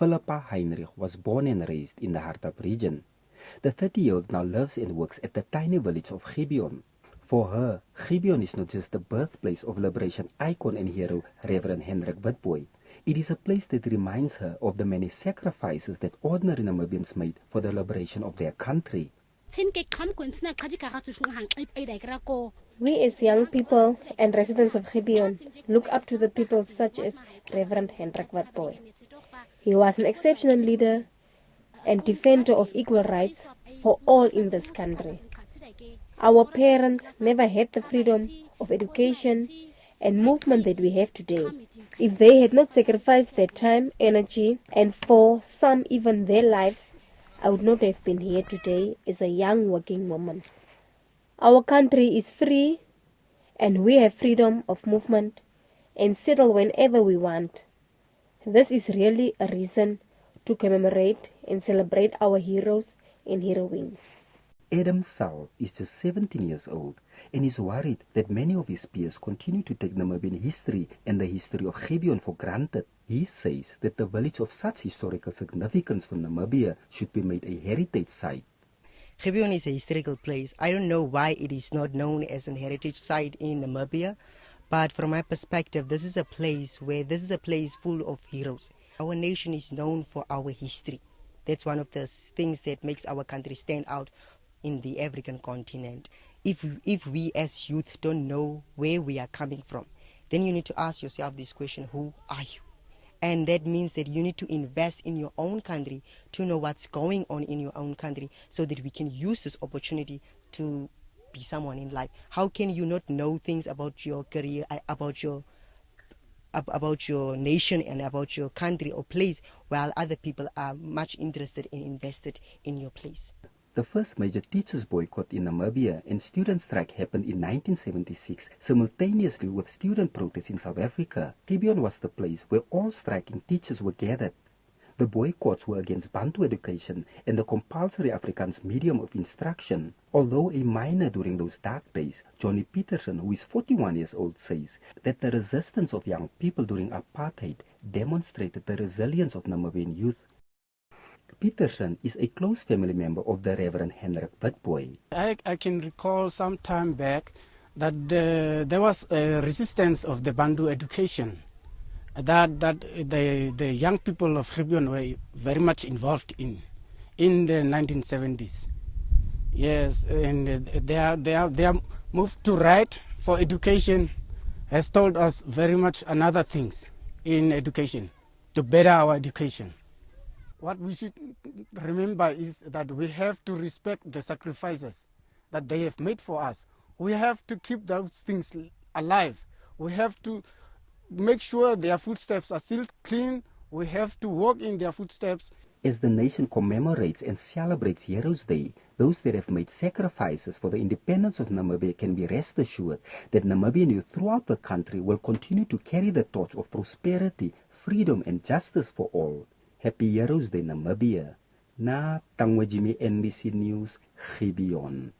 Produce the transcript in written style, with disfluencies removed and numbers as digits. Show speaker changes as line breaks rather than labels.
Philippa Heinrich was born and raised in the Hartab region. The 30-year-old now lives and works at the tiny village of Gibeon. For her, Gibeon is not just the birthplace of liberation icon and hero Reverend Hendrik Witbooi. It is a place that reminds her of the many sacrifices that ordinary Namibians made for the liberation of their country.
We as young people and residents of Gibeon look up to the people such as Reverend Hendrik Witbooi. He was an exceptional leader and defender of equal rights for all in this country. Our parents never had the freedom of education and movement that we have today. If they had not sacrificed their time, energy, and for some even their lives, I would not have been here today as a young working woman. Our country is free and we have freedom of movement and settle whenever we want. This is really a reason to commemorate and celebrate our heroes and heroines.
Adam Saul is just 17 years old and is worried that many of his peers continue to take Namibian history and the history of Gibeon for granted. He says that the village of such historical significance for Namibia should be made a heritage site.
Gibeon is a historical place. I don't know why it is not known as a heritage site in Namibia, but from my perspective, this is a place full of heroes. Our nation is known for our history. That's one of the things that makes our country stand out in the African continent. If we as youth don't know where we are coming from, then you need to ask yourself this question: who are you? And that means that you need to invest in your own country to know what's going on in your own country so that we can use this opportunity to be someone in life. How can you not know things about your career, about your nation and about your country or place, while other people are much interested and invested in your place?
The first major teachers' boycott in Namibia and student strike happened in 1976, simultaneously with student protests in South Africa. Gibeon was the place where all striking teachers were gathered. The boycotts were against Bantu education and the compulsory Afrikaans medium of instruction. Although a minor during those dark days, Johnny Peterson, who is 41 years old, says that the resistance of young people during apartheid demonstrated the resilience of Namibian youth. Peterson is a close family member of the Reverend Hendrik Witbooi.
I can recall some time back that there was a resistance of the Bantu education that the young people of Gibeon were very much involved in the 1970s. Yes, and their move to write for education has told us very much another things in education, to better our education. What we should remember is that we have to respect the sacrifices that they have made for us. We have to keep those things alive. We have to make sure their footsteps are still clean. We have to walk in their footsteps.
As the nation commemorates and celebrates Heroes Day, those that have made sacrifices for the independence of Namibia can be rest assured that Namibian youth throughout the country will continue to carry the torch of prosperity, freedom and justice for all. Happy Heroes Day, Namibia. Na Tangwa Jimmy, NBC News, Gibeon.